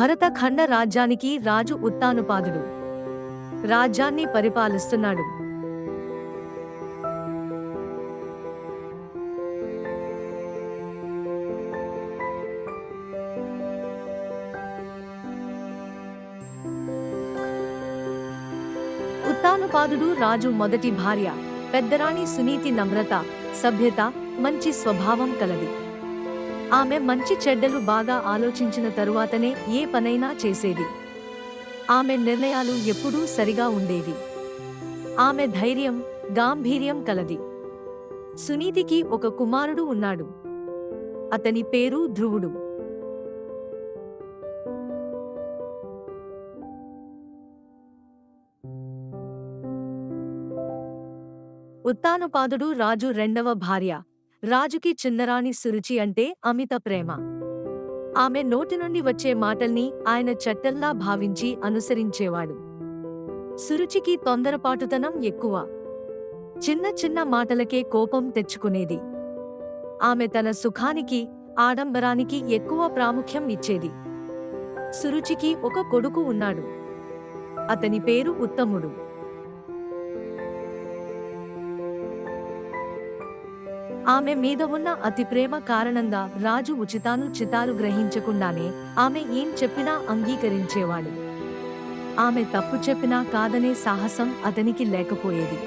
భరతఖండ రాజ్యానికి రాజు ఉత్తానుపాదుడు రాజ్యాన్ని పరిపాలిస్తున్నాడు. ఉత్తానుపాదుడు రాజు మొదటి భార్య పెద్దరాణి సునీతి నమ్రత, సభ్యత, మంచి స్వభావం కలది. ఆమె మంచి చెడ్డలు బాగా ఆలోచించిన తరువాతనే ఏ పనైనా చేసేది. ఆమె నిర్ణయాలు ఎప్పుడూ సరిగా ఉండేవి. ఆమె ధైర్యం, గాంభీర్యం కలది. సునీతికి ఒక కుమారుడు ఉన్నాడు. అతని పేరు ధ్రువుడు. ఉత్తానుపాదుడు రాజు రెండవ భార్య. రాజుకి చిన్నరాణి సురుచి అంటే అమిత ప్రేమ. ఆమె నోటి నుండి వచ్చే మాటల్ని ఆయన చట్టంలా భావించి అనుసరించేవాడు. సురుచికి తొందరపాటుతనం ఎక్కువ. చిన్న చిన్న మాటలకే కోపం తెచ్చుకునేది. ఆమె తన సుఖానికి, ఆడంబరానికి ఎక్కువ ప్రాముఖ్యం ఇచ్చేది. సురుచికి ఒక కొడుకు ఉన్నాడు. అతని పేరు ఉత్తముడు. ఆమె మీద ఉన్న అతి ప్రేమ కారణంగా రాజు చితాలు గ్రహించకుండానే ఆమె ఏం చెప్పినా అంగీకరించేవాడు. ఆమె తప్పు చెప్పినా కాదనే సాహసం అతనికి లేకపోయేది.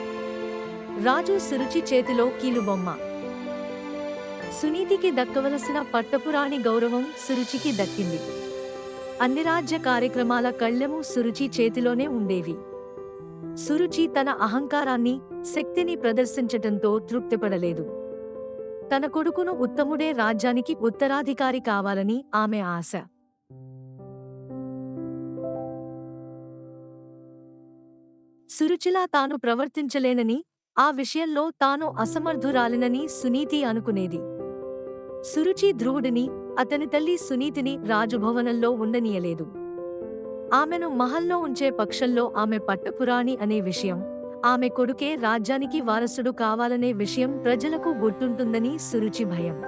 రాజు సురుచి చేతిలో కీలుబొమ్మ. సునీతికి దక్కవలసిన పట్టపురాణి గౌరవం సురుచికి దక్కింది. అన్ని రాజ్య కార్యక్రమాల కళ్ళెము సురుచి చేతిలోనే ఉండేవి. సురుచి తన అహంకారాన్ని, శక్తిని ప్రదర్శించటంతో తృప్తిపడలేదు. తన కొడుకును ఉత్తముడే రాజ్యానికి ఉత్తరాధికారి కావాలని ఆమె ఆశ. సురుచిలా తాను ప్రవర్తించలేనని, ఆ విషయంలో తాను అసమర్థురాలినని సునీతి అనుకునేది. సురుచి ధ్రువుడిని, అతని తల్లి సునీతిని రాజభవనంలో ఉండనీయలేదు. ఆమెను మహల్లో ఉంచే పక్షంలో ఆమె పట్టపురాణి అనే విషయం, ఆమె కొడుకే రాజ్యానికి వారసుడు కావాలనే విషయం ప్రజలకు గుర్తుంటుందని సురుచి భయం.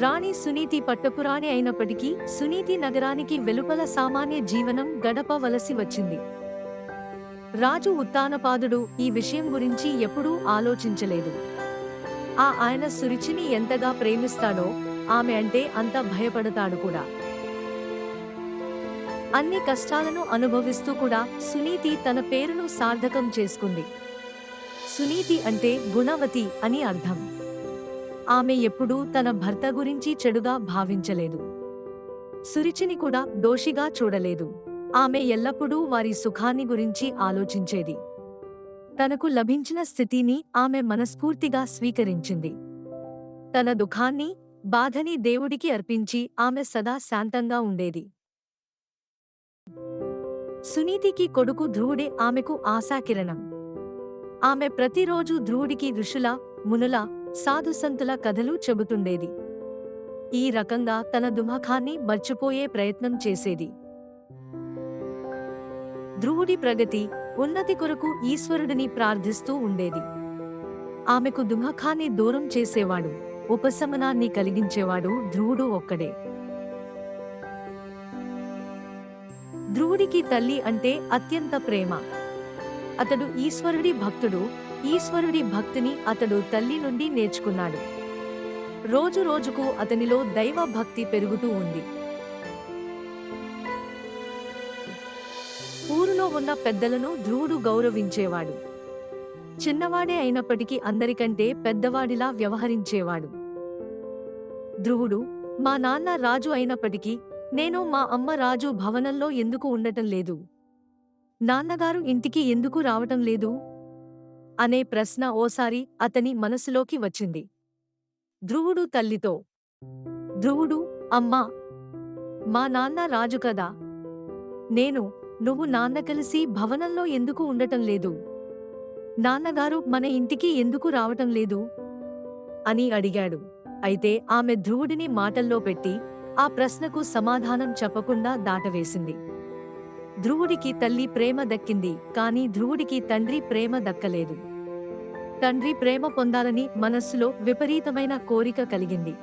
రాణి సునీతి పట్టపురాణి అయినప్పటికీ సునీతి నగరానికి వెలుపల సామాన్య జీవనం గడపవలసి వచ్చింది. రాజు ఉత్తానపాదుడు ఈ విషయం గురించి ఎప్పుడూ ఆలోచించలేదు. ఆయన సురుచిని ఎంతగా ప్రేమిస్తాడో ఆమె అంటే అంత భయపడతాడు కూడా. అన్ని కష్టాలను అనుభవిస్తూ కూడా సునీతి తన పేరును సార్థకం చేసుకుంది. సునీతి అంటే గుణవతి అని అర్థం. ఆమె ఎప్పుడూ తన భర్త గురించి చెడుగా భావించలేదు. సురుచిని కూడా దోషిగా చూడలేదు. ఆమె ఎల్లప్పుడూ వారి సుఖాన్ని గురించి ఆలోచించేది. తనకు లభించిన స్థితిని ఆమె మనస్ఫూర్తిగా స్వీకరించింది. తన దుఃఖాన్ని, బాధని దేవుడికి అర్పించి ఆమె సదా శాంతంగా ఉండేది. సునీతికి కొడుకు ధ్రువుడే ఆమెకు ఆశాకిరణం. ఆమె ప్రతిరోజు ధ్రువుడికి ఋషుల, మునుల, సాధుసంతుల కథలు చెబుతుండేది. ఈ రకంగా తన దుఃఖాన్ని మర్చిపోయే ప్రయత్నం చేసేది. ధ్రువుడి ప్రగతి, ఉన్నతి కొరకు ఈశ్వరుడిని ప్రార్థిస్తూ ఉండేది. ఆమెకు దుఃఖాన్ని దూరం చేసేవాడు, ఉపశమనాన్ని కలిగించేవాడు ధ్రువుడు ఒక్కడే. ధ్రువుడికి తల్లి అంటే అత్యంత ప్రేమ. అతడు ఈశ్వరుడి భక్తుడు. ఈశ్వరుడి భక్తిని అతడు తల్లి నుండి నేర్చుకున్నాడు. రోజు రోజుకు అతనిలో దైవ భక్తి పెరుగుతూ ఉంది. ఊరులో ఉన్న పెద్దలను ధ్రువుడు గౌరవించేవాడు. చిన్నవాడే అయినప్పటికీ అందరికంటే పెద్దవాడిలా వ్యవహరించేవాడు. ధ్రువుడు, మా నాన్న రాజు అయినప్పటికీ నేను మా అమ్మ రాజు భవనంలో ఎందుకు ఉండటం లేదు? నాన్నగారు ఇంటికి ఎందుకు రావటం లేదు? అనే ప్రశ్న ఓసారి అతని మనసులోకి వచ్చింది. ధ్రువుడు తల్లితో, ధ్రువుడు, అమ్మా, మా నాన్న రాజు కదా, నువ్వు నాన్న కలిసి భవనంలో ఎందుకు ఉండటం లేదు? నాన్నగారు మన ఇంటికి ఎందుకు రావటం లేదు? అని అడిగాడు. అయితే ఆమె ధ్రువుడిని మాటల్లో పెట్టి ఆ ప్రశ్నకు సమాధానం చెప్పకుండా దాటవేసింది. ధ్రువుడికి తల్లి ప్రేమ దక్కింది, కానీ ధ్రువుడికి తండ్రి ప్రేమ దక్కలేదు. తండ్రి ప్రేమ పొందాలని మనస్సులో విపరీతమైన కోరిక కలిగింది.